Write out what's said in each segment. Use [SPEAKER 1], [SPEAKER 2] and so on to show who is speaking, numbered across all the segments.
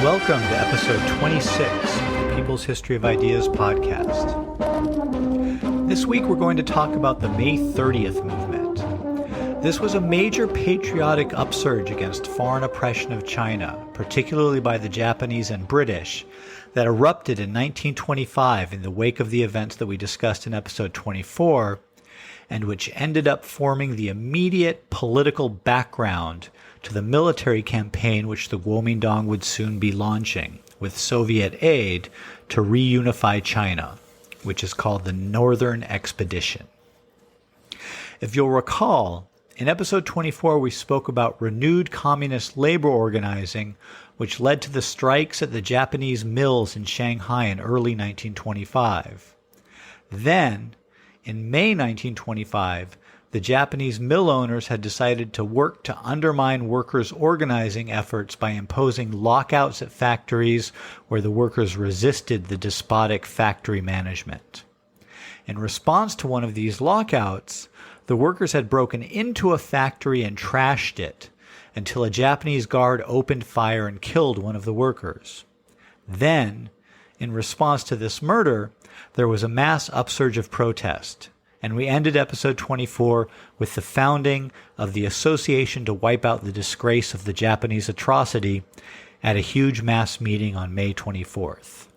[SPEAKER 1] Welcome to episode 26 of the People's History of Ideas podcast. This week we're going to talk about the May 30th movement. This was a major patriotic upsurge against foreign oppression of China, particularly by the Japanese and British, that erupted in 1925 in the wake of the events that we discussed in episode 24, and which ended up forming the immediate political background to the military campaign which the Kuomintang would soon be launching, with Soviet aid, to reunify China, which is called the Northern Expedition. If you'll recall, in episode 24 we spoke about renewed communist labor organizing, which led to the strikes at the Japanese mills in Shanghai in early 1925. Then, in May 1925, the Japanese mill owners had decided to work to undermine workers' organizing efforts by imposing lockouts at factories where the workers resisted the despotic factory management. In response to one of these lockouts, the workers had broken into a factory and trashed it until a Japanese guard opened fire and killed one of the workers. Then, in response to this murder, there was a mass upsurge of protest, and we ended episode 24 with the founding of the Association to Wipe Out the Disgrace of the Japanese Atrocity at a huge mass meeting on May 24th.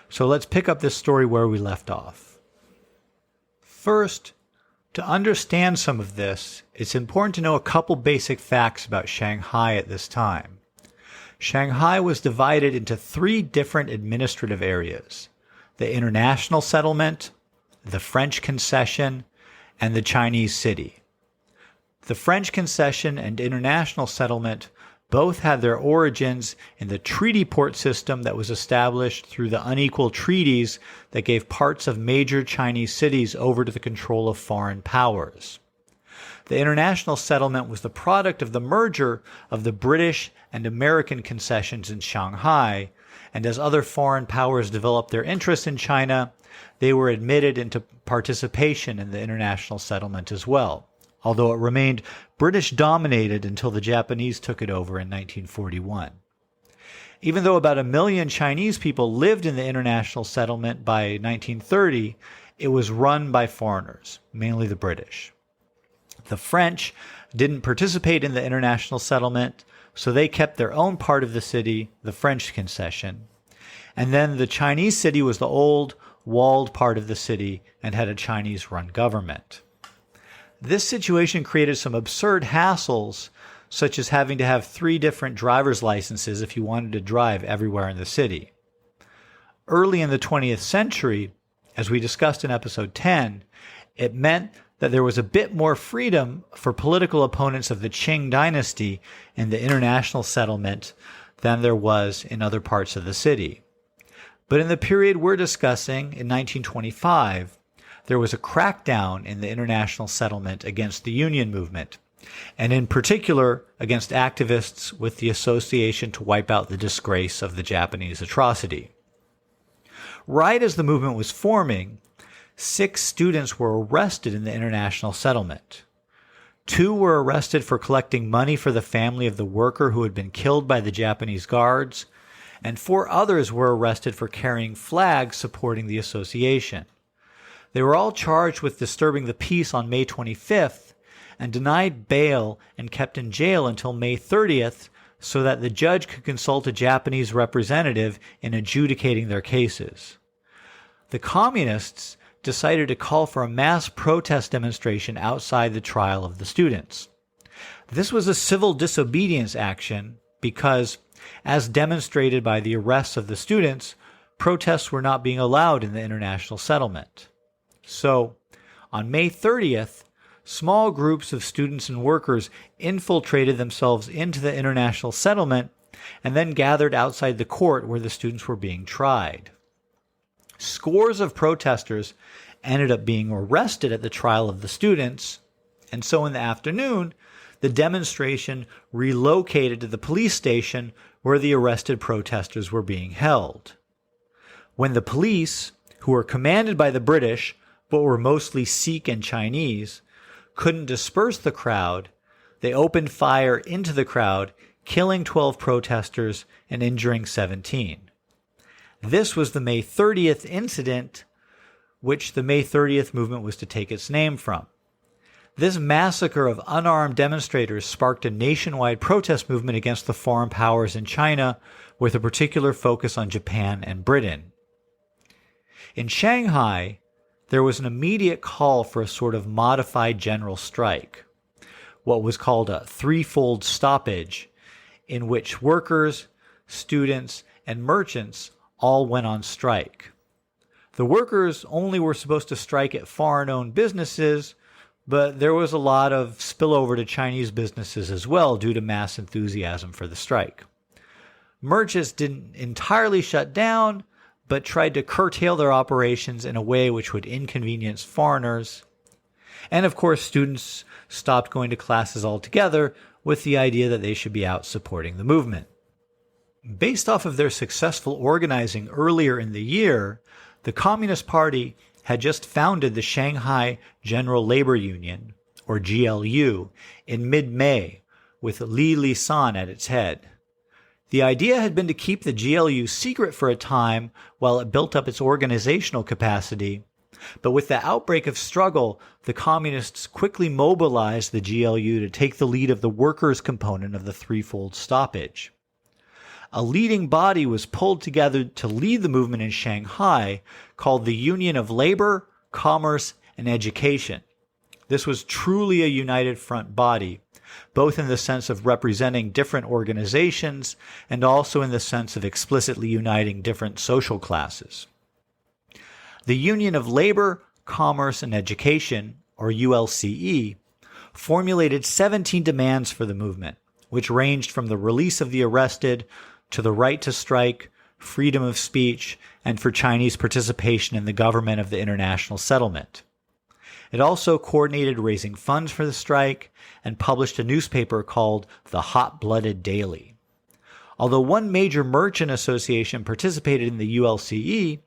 [SPEAKER 1] So let's pick up this story where we left off. First, to understand some of this, it's important to know a couple basic facts about Shanghai at this time. Shanghai was divided into three different administrative areas: the International Settlement, the French Concession, and the Chinese City. The French Concession and International Settlement both had their origins in the treaty port system that was established through the unequal treaties that gave parts of major Chinese cities over to the control of foreign powers. The International Settlement was the product of the merger of the British and American concessions in Shanghai, and as other foreign powers developed their interest in China, they were admitted into participation in the International Settlement as well, although it remained British-dominated until the Japanese took it over in 1941. Even though about 1 million Chinese people lived in the International Settlement by 1930, it was run by foreigners, mainly the British. The French didn't participate in the International Settlement, so they kept their own part of the city, the French Concession. And then the Chinese city was the old, walled part of the city and had a Chinese-run government. This situation created some absurd hassles, such as having to have 3 different driver's licenses if you wanted to drive everywhere in the city. Early in the 20th century, as we discussed in episode 10, it meant that there was a bit more freedom for political opponents of the Qing dynasty in the International Settlement than there was in other parts of the city. But in the period we're discussing, in 1925, there was a crackdown in the International Settlement against the Union movement, and in particular against activists with the Association to Wipe Out the Disgrace of the Japanese Atrocity. Right as the movement was forming, 6 students were arrested in the International Settlement. 2 were arrested for collecting money for the family of the worker who had been killed by the Japanese guards, and 4 others were arrested for carrying flags supporting the association. They were all charged with disturbing the peace on May 25th and denied bail and kept in jail until May 30th so that the judge could consult a Japanese representative in adjudicating their cases. The communists decided to call for a mass protest demonstration outside the trial of the students. This was a civil disobedience action because, as demonstrated by the arrests of the students, protests were not being allowed in the International Settlement. So, on May 30th, small groups of students and workers infiltrated themselves into the International Settlement and then gathered outside the court where the students were being tried. Scores of protesters ended up being arrested at the trial of the students, and so in the afternoon, the demonstration relocated to the police station where the arrested protesters were being held. When the police, who were commanded by the British but were mostly Sikh and Chinese, couldn't disperse the crowd, they opened fire into the crowd, killing 12 protesters and injuring 17. This was the May 30th incident, which the May 30th movement was to take its name from. This massacre of unarmed demonstrators sparked a nationwide protest movement against the foreign powers in China, with a particular focus on Japan and Britain. In Shanghai, there was an immediate call for a sort of modified general strike, what was called a threefold stoppage, in which workers, students, and merchants all went on strike. The workers only were supposed to strike at foreign-owned businesses, but there was a lot of spillover to Chinese businesses as well due to mass enthusiasm for the strike. Merchants didn't entirely shut down, but tried to curtail their operations in a way which would inconvenience foreigners. And of course, students stopped going to classes altogether with the idea that they should be out supporting the movement. Based off of their successful organizing earlier in the year, the Communist Party had just founded the Shanghai General Labor Union, or GLU, in mid-May, with Li Lisan at its head. The idea had been to keep the GLU secret for a time while it built up its organizational capacity, but with the outbreak of struggle, the communists quickly mobilized the GLU to take the lead of the workers' component of the threefold stoppage. A leading body was pulled together to lead the movement in Shanghai called the Union of Labor, Commerce, and Education. This was truly a united front body, both in the sense of representing different organizations and also in the sense of explicitly uniting different social classes. The Union of Labor, Commerce, and Education, or ULCE, formulated 17 demands for the movement, which ranged from the release of the arrested to the right to strike, freedom of speech, and for Chinese participation in the government of the international settlement. It also coordinated raising funds for the strike and published a newspaper called the Hot-Blooded Daily. Although one major merchant association participated in the ULCE,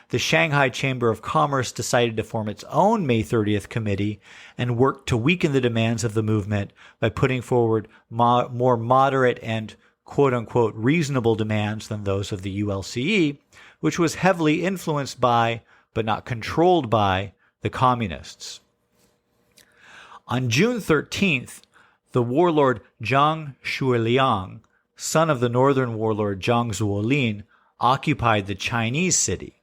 [SPEAKER 1] the Shanghai Chamber of Commerce decided to form its own May 30th committee and worked to weaken the demands of the movement by putting forward more moderate and quote-unquote reasonable demands than those of the ULCE, which was heavily influenced by, but not controlled by, the communists. On June 13th, the warlord Zhang Xueliang, son of the northern warlord Zhang Zuolin, occupied the Chinese city.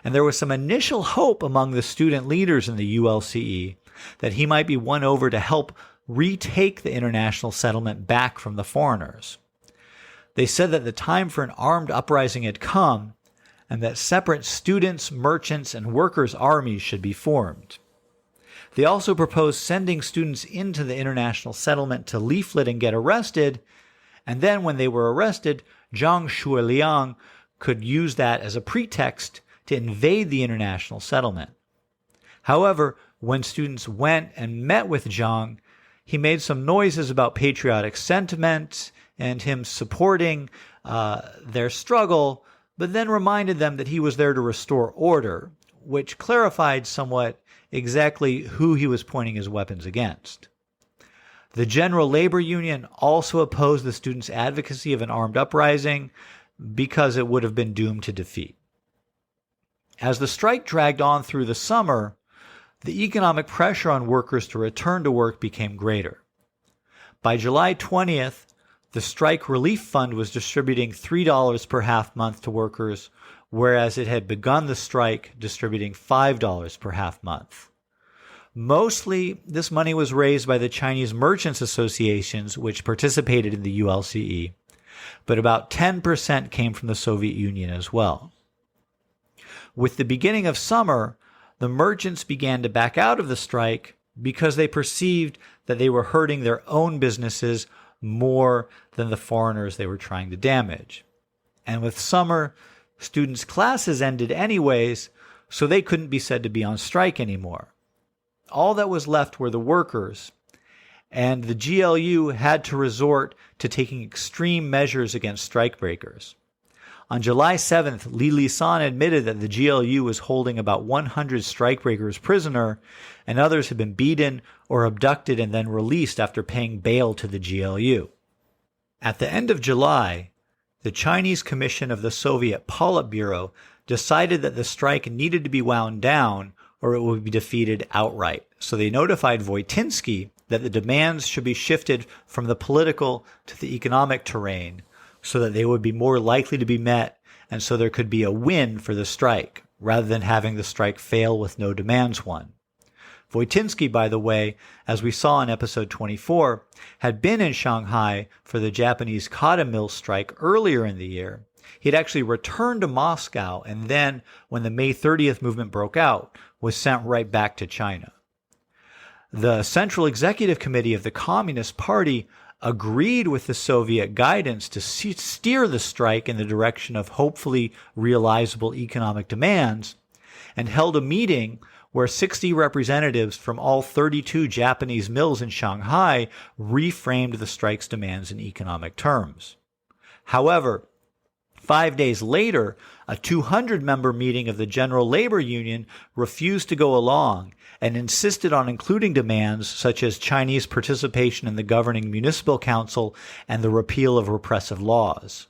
[SPEAKER 1] And there was some initial hope among the student leaders in the ULCE that he might be won over to help retake the international settlement back from the foreigners. They said that the time for an armed uprising had come, and that separate students, merchants, and workers' armies should be formed. They also proposed sending students into the international settlement to leaflet and get arrested, and then when they were arrested, Zhang Xueliang could use that as a pretext to invade the international settlement. However, when students went and met with Zhang, he made some noises about patriotic sentiment and him supporting their struggle, but then reminded them that he was there to restore order, which clarified somewhat exactly who he was pointing his weapons against. The General Labor Union also opposed the students' advocacy of an armed uprising because it would have been doomed to defeat. As the strike dragged on through the summer, the economic pressure on workers to return to work became greater. By July 20th, the Strike Relief Fund was distributing $3 per half month to workers, whereas it had begun the strike distributing $5 per half month. Mostly, this money was raised by the Chinese Merchants Associations, which participated in the ULCE, but about 10% came from the Soviet Union as well. With the beginning of summer, the merchants began to back out of the strike because they perceived that they were hurting their own businesses more than the foreigners they were trying to damage. And with summer, students' classes ended anyways, so they couldn't be said to be on strike anymore. All that was left were the workers, and the GLU had to resort to taking extreme measures against strikebreakers. On July 7th, Li Lisan admitted that the GLU was holding about 100 strikebreakers prisoner, and others had been beaten or abducted and then released after paying bail to the GLU. At the end of July, the Chinese Commission of the Soviet Politburo decided that the strike needed to be wound down or it would be defeated outright. So they notified Voitinsky that the demands should be shifted from the political to the economic terrain so that they would be more likely to be met and so there could be a win for the strike, rather than having the strike fail with no demands won. Voitinsky, by the way, as we saw in episode 24, had been in Shanghai for the Japanese cotton mill strike earlier in the year. He had actually returned to Moscow and then, when the May 30th movement broke out, was sent right back to China. The Central Executive Committee of the Communist Party agreed with the Soviet guidance to steer the strike in the direction of hopefully realizable economic demands, and held a meeting where 60 representatives from all 32 Japanese mills in Shanghai reframed the strike's demands in economic terms. However, 5 days later, a 200-member meeting of the General Labor Union refused to go along and insisted on including demands such as Chinese participation in the governing municipal council and the repeal of repressive laws.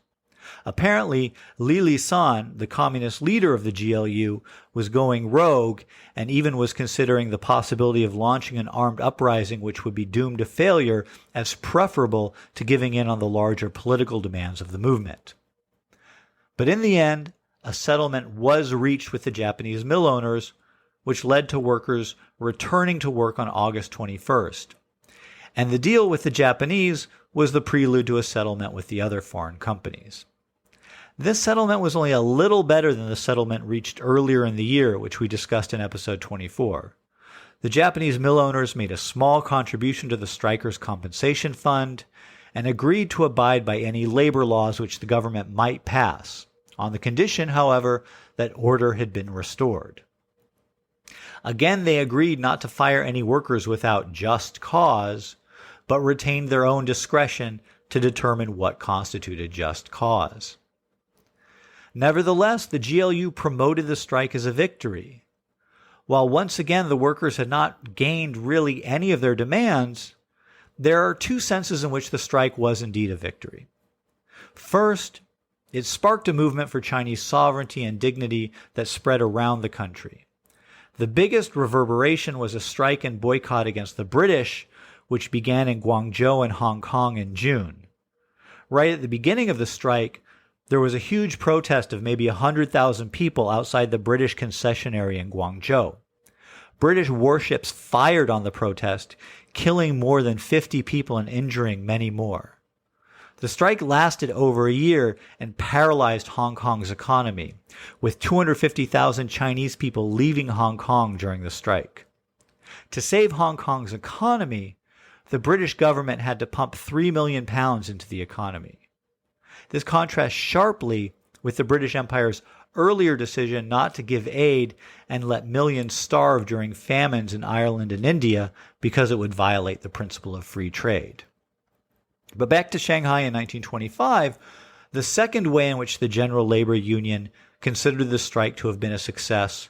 [SPEAKER 1] Apparently, Li Lisan, the communist leader of the GLU, was going rogue and even was considering the possibility of launching an armed uprising which would be doomed to failure as preferable to giving in on the larger political demands of the movement. But in the end, a settlement was reached with the Japanese mill owners, which led to workers returning to work on August 21st. And the deal with the Japanese was the prelude to a settlement with the other foreign companies. This settlement was only a little better than the settlement reached earlier in the year, which we discussed in episode 24. The Japanese mill owners made a small contribution to the strikers' compensation fund and agreed to abide by any labor laws which the government might pass, on the condition, however, that order had been restored. Again, they agreed not to fire any workers without just cause, but retained their own discretion to determine what constituted just cause. Nevertheless, the GLU promoted the strike as a victory. While once again the workers had not gained really any of their demands, there are two senses in which the strike was indeed a victory. First, it sparked a movement for Chinese sovereignty and dignity that spread around the country. The biggest reverberation was a strike and boycott against the British, which began in Guangzhou and Hong Kong in June. Right at the beginning of the strike, there was a huge protest of maybe 100,000 people outside the British concession area in Guangzhou. British warships fired on the protest, killing more than 50 people and injuring many more. The strike lasted over a year and paralyzed Hong Kong's economy, with 250,000 Chinese people leaving Hong Kong during the strike. To save Hong Kong's economy, the British government had to pump £3 million into the economy. This contrasts sharply with the British Empire's earlier decision not to give aid and let millions starve during famines in Ireland and India because it would violate the principle of free trade. But back to Shanghai in 1925, the second way in which the General Labor Union considered the strike to have been a success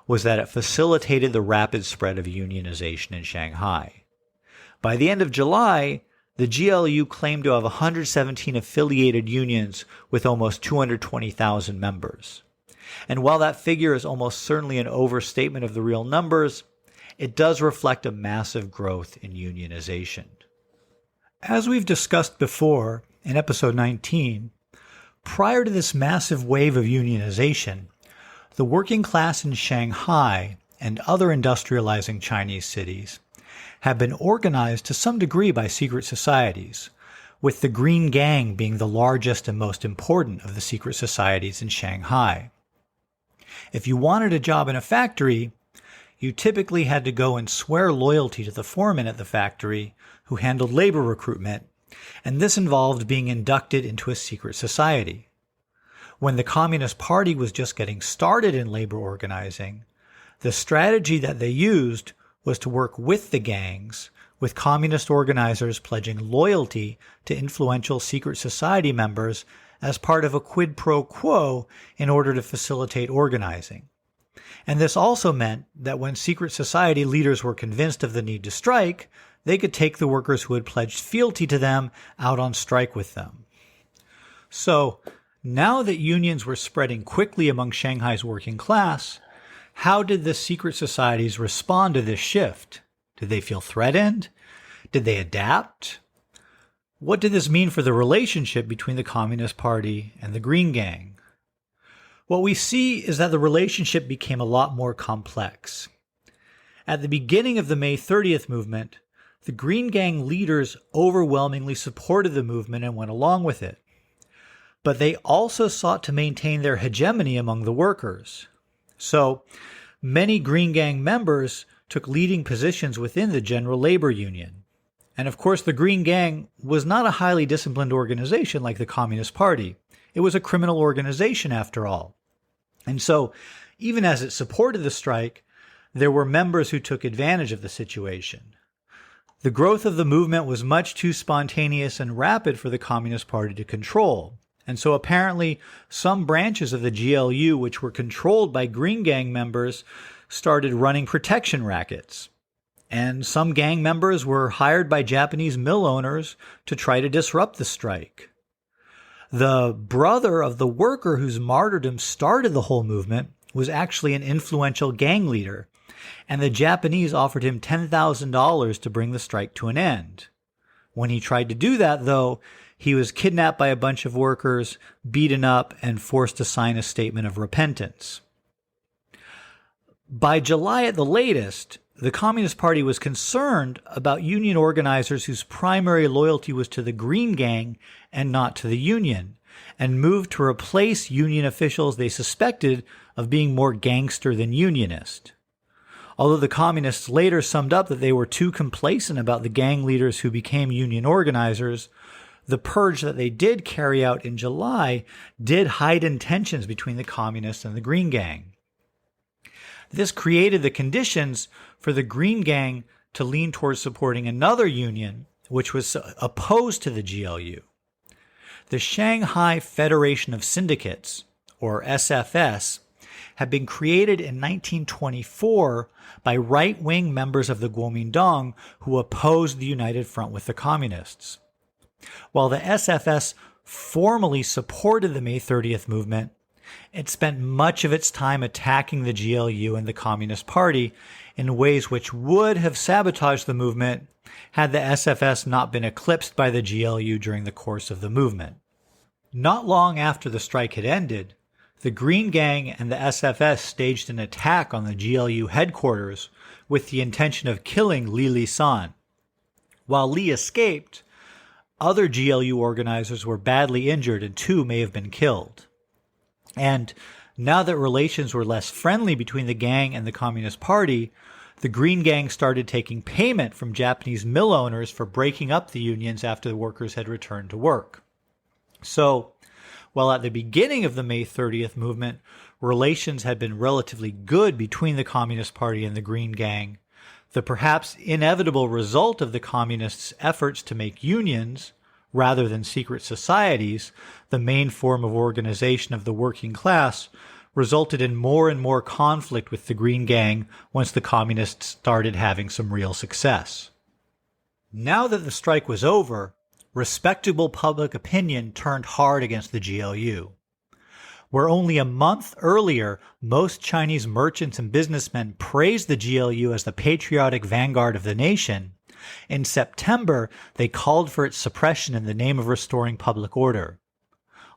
[SPEAKER 1] was that it facilitated the rapid spread of unionization in Shanghai. By the end of July, the GLU claimed to have 117 affiliated unions with almost 220,000 members. And while that figure is almost certainly an overstatement of the real numbers, it does reflect a massive growth in unionization. As we've discussed before in episode 19, prior to this massive wave of unionization, the working class in Shanghai and other industrializing Chinese cities have been organized to some degree by secret societies, with the Green Gang being the largest and most important of the secret societies in Shanghai. If you wanted a job in a factory, you typically had to go and swear loyalty to the foreman at the factory who handled labor recruitment, and this involved being inducted into a secret society. When the Communist Party was just getting started in labor organizing, the strategy that they used was to work with the gangs, with communist organizers pledging loyalty to influential secret society members as part of a quid pro quo in order to facilitate organizing. And this also meant that when secret society leaders were convinced of the need to strike, they could take the workers who had pledged fealty to them out on strike with them. So, now that unions were spreading quickly among Shanghai's working class, how did the secret societies respond to this shift? Did they feel threatened? Did they adapt? What did this mean for the relationship between the Communist Party and the Green Gang? What we see is that the relationship became a lot more complex. At the beginning of the May 30th movement, the Green Gang leaders overwhelmingly supported the movement and went along with it. But they also sought to maintain their hegemony among the workers. So, many Green Gang members took leading positions within the General Labor Union. And of course, the Green Gang was not a highly disciplined organization like the Communist Party. It was a criminal organization after all. And so, even as it supported the strike, there were members who took advantage of the situation. The growth of the movement was much too spontaneous and rapid for the Communist Party to control. And so apparently some branches of the GLU which were controlled by Green Gang members started running protection rackets. And some gang members were hired by Japanese mill owners to try to disrupt the strike. The brother of the worker whose martyrdom started the whole movement was actually an influential gang leader, and the Japanese offered him $10,000 to bring the strike to an end. When he tried to do that, though, he was kidnapped by a bunch of workers, beaten up, and forced to sign a statement of repentance. By July at the latest, the Communist Party was concerned about union organizers whose primary loyalty was to the Green Gang and not to the union, and moved to replace union officials they suspected of being more gangster than unionist. Although the communists later summed up that they were too complacent about the gang leaders who became union organizers, the purge that they did carry out in July did heighten tensions between the communists and the Green Gang. This created the conditions for the Green Gang to lean towards supporting another union, which was opposed to the GLU. The Shanghai Federation of Syndicates, or SFS, had been created in 1924 by right-wing members of the Comintern who opposed the United Front with the Communists. While the SFS formally supported the May 30th movement, it spent much of its time attacking the GLU and the Communist Party in ways which would have sabotaged the movement had the SFS not been eclipsed by the GLU during the course of the movement. Not long after the strike had ended, the Green Gang and the SFS staged an attack on the GLU headquarters with the intention of killing Li Lisan. While Li escaped, other GLU organizers were badly injured and 2 may have been killed. And now that relations were less friendly between the gang and the Communist Party, the Green Gang started taking payment from Japanese mill owners for breaking up the unions after the workers had returned to work. So, while at the beginning of the May 30th movement, relations had been relatively good between the Communist Party and the Green Gang, the perhaps inevitable result of the Communists' efforts to make unions, rather than secret societies, the main form of organization of the working class, resulted in more and more conflict with the Green Gang once the Communists started having some real success. Now that the strike was over, respectable public opinion turned hard against the GLU. Where only a month earlier, most Chinese merchants and businessmen praised the GLU as the patriotic vanguard of the nation, in September they called for its suppression in the name of restoring public order.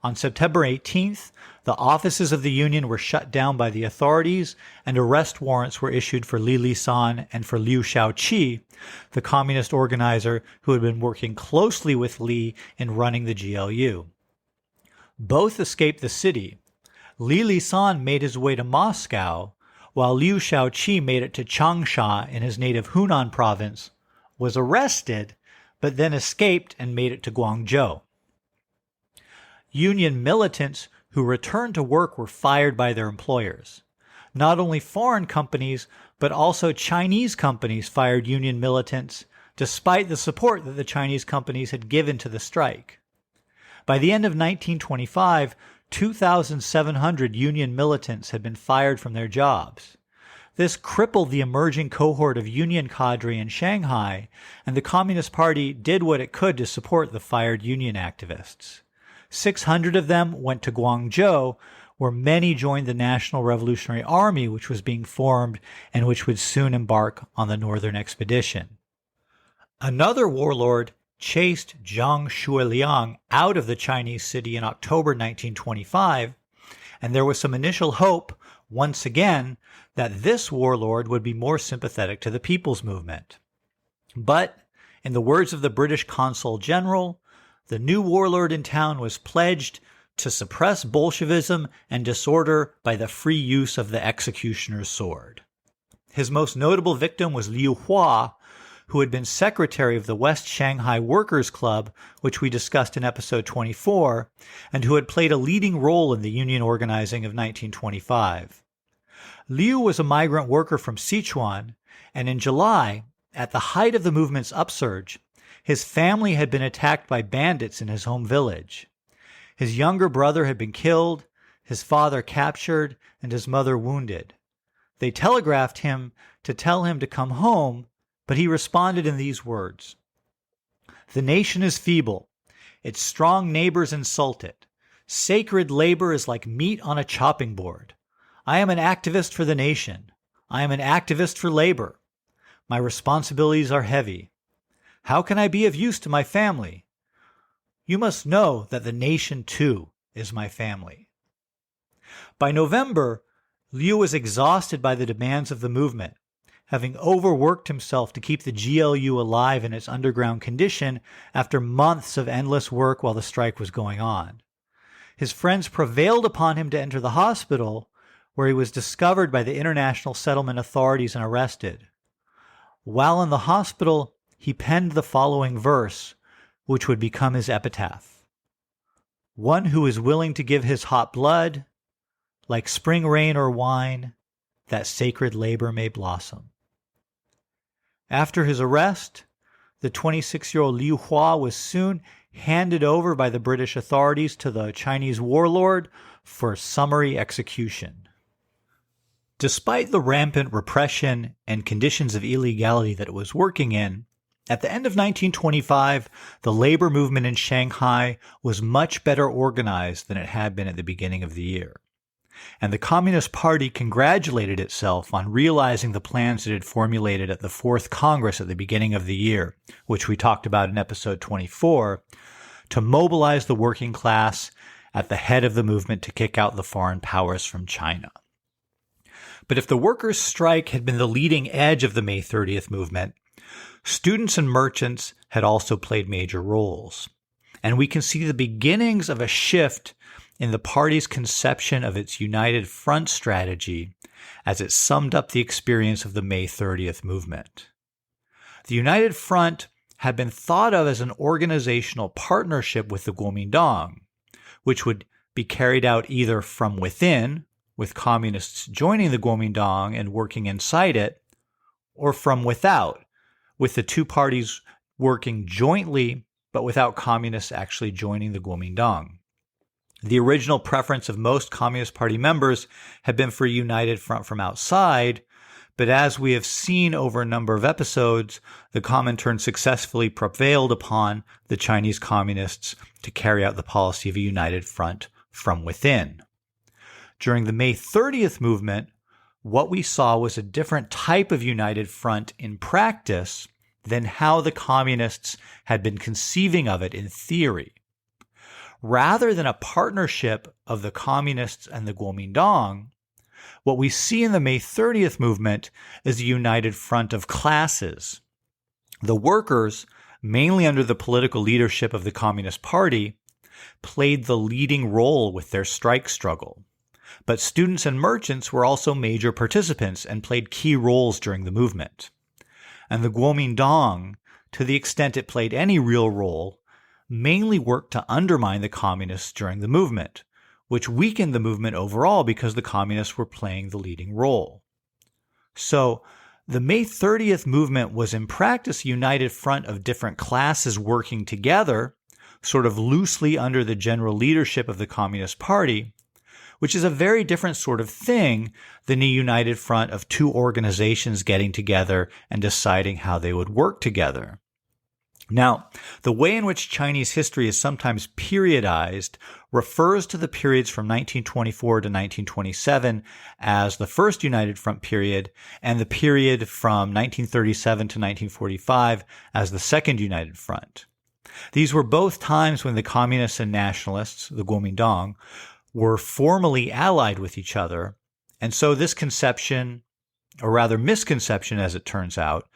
[SPEAKER 1] On September 18th, the offices of the union were shut down by the authorities and arrest warrants were issued for Li Lisan and for Liu Shaoqi, the communist organizer who had been working closely with Li in running the GLU. Both escaped the city. Li Lisan made his way to Moscow, while Liu Shaoqi made it to Changsha in his native Hunan province, was arrested, but then escaped and made it to Guangzhou. Union militants who returned to work were fired by their employers. Not only foreign companies, but also Chinese companies fired union militants, despite the support that the Chinese companies had given to the strike. By the end of 1925, 2,700 union militants had been fired from their jobs. This crippled the emerging cohort of union cadre in Shanghai, and the Communist Party did what it could to support the fired union activists. 600 of them went to Guangzhou, where many joined the National Revolutionary Army, which was being formed and which would soon embark on the northern expedition. Another warlord chased Zhang Xueliang out of the Chinese city in October 1925, and there was some initial hope, once again, that this warlord would be more sympathetic to the people's movement. But, in the words of the British Consul General, the new warlord in town was pledged to suppress Bolshevism and disorder by the free use of the executioner's sword. His most notable victim was Liu Hua, who had been secretary of the West Shanghai Workers' Club, which we discussed in episode 24, and who had played a leading role in the union organizing of 1925. Liu was a migrant worker from Sichuan, and in July, at the height of the movement's upsurge, his family had been attacked by bandits in his home village. His younger brother had been killed, his father captured, and his mother wounded. They telegraphed him to tell him to come home, but he responded in these words: "The nation is feeble. Its strong neighbors insult it. Sacred labor is like meat on a chopping board. I am an activist for the nation. I am an activist for labor. My responsibilities are heavy. How can I be of use to my family? You must know that the nation, too, is my family." By November, Liu was exhausted by the demands of the movement, having overworked himself to keep the GLU alive in its underground condition after months of endless work while the strike was going on. His friends prevailed upon him to enter the hospital, where he was discovered by the international settlement authorities and arrested. While in the hospital, he penned the following verse, which would become his epitaph: "One who is willing to give his hot blood, like spring rain or wine, that sacred labor may blossom." After his arrest, the 26-year-old Liu Hua was soon handed over by the British authorities to the Chinese warlord for summary execution. Despite the rampant repression and conditions of illegality that it was working in, at the end of 1925, the labor movement in Shanghai was much better organized than it had been at the beginning of the year. And the Communist Party congratulated itself on realizing the plans it had formulated at the Fourth Congress at the beginning of the year, which we talked about in episode 24, to mobilize the working class at the head of the movement to kick out the foreign powers from China. But if the workers' strike had been the leading edge of the May 30th movement, students and merchants had also played major roles. And we can see the beginnings of a shift in the party's conception of its United Front strategy as it summed up the experience of the May 30th movement. The United Front had been thought of as an organizational partnership with the Kuomintang, which would be carried out either from within, with communists joining the Kuomintang and working inside it, or from without, with the two parties working jointly but without communists actually joining the Kuomintang. The original preference of most Communist Party members had been for a united front from outside, but as we have seen over a number of episodes, the Comintern successfully prevailed upon the Chinese communists to carry out the policy of a united front from within. During the May 30th movement, what we saw was a different type of united front in practice than how the communists had been conceiving of it in theory. Rather than a partnership of the communists and the Kuomintang, what we see in the May 30th movement is a united front of classes. The workers, mainly under the political leadership of the Communist Party, played the leading role with their strike struggle. But students and merchants were also major participants and played key roles during the movement. And the Kuomintang, to the extent it played any real role, mainly worked to undermine the communists during the movement, which weakened the movement overall because the communists were playing the leading role. So, the May 30th movement was in practice a united front of different classes working together, sort of loosely under the general leadership of the Communist Party, which is a very different sort of thing than a united front of two organizations getting together and deciding how they would work together. Now, the way in which Chinese history is sometimes periodized refers to the periods from 1924 to 1927 as the first United Front period, and the period from 1937 to 1945 as the second United Front. These were both times when the communists and nationalists, the Comintern, were formally allied with each other, and so this conception, or rather misconception as it turns out,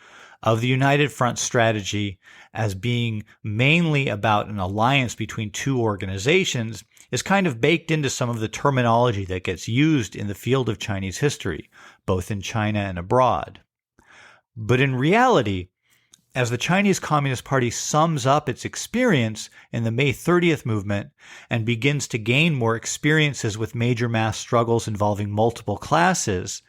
[SPEAKER 1] of the United Front strategy as being mainly about an alliance between two organizations is kind of baked into some of the terminology that gets used in the field of Chinese history, both in China and abroad. But in reality, as the Chinese Communist Party sums up its experience in the May 30th movement and begins to gain more experiences with major mass struggles involving multiple classes,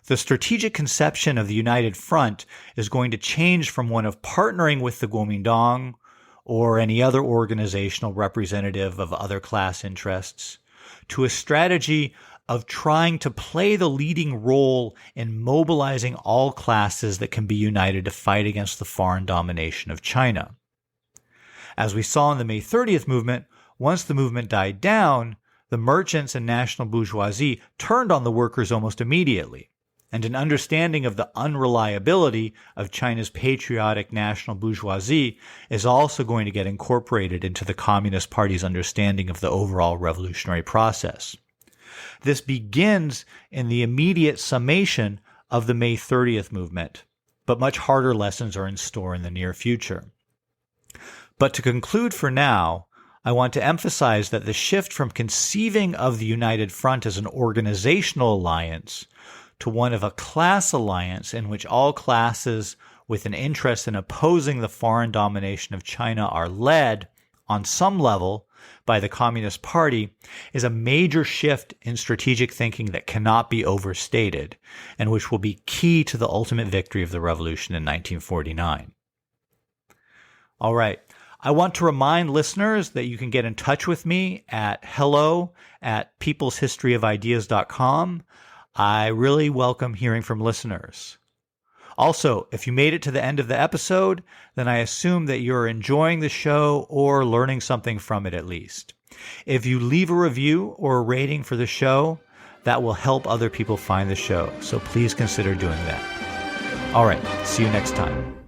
[SPEAKER 1] the strategic conception of the United Front is going to change from one of partnering with the Comintern or any other organizational representative of other class interests to a strategy of trying to play the leading role in mobilizing all classes that can be united to fight against the foreign domination of China. As we saw in the May 30th movement, once the movement died down, the merchants and national bourgeoisie turned on the workers almost immediately. And an understanding of the unreliability of China's patriotic national bourgeoisie is also going to get incorporated into the Communist Party's understanding of the overall revolutionary process. This begins in the immediate summation of the May 30th movement, but much harder lessons are in store in the near future. But to conclude for now, I want to emphasize that the shift from conceiving of the United Front as an organizational alliance to one of a class alliance in which all classes with an interest in opposing the foreign domination of China are led, on some level, by the Communist Party is a major shift in strategic thinking that cannot be overstated, and which will be key to the ultimate victory of the revolution in 1949. All right. I want to remind listeners that you can get in touch with me at hello@peopleshistoryofideas.com. I really welcome hearing from listeners. Also, if you made it to the end of the episode, then I assume that you're enjoying the show or learning something from it at least. If you leave a review or a rating for the show, that will help other people find the show, so please consider doing that. All right, see you next time.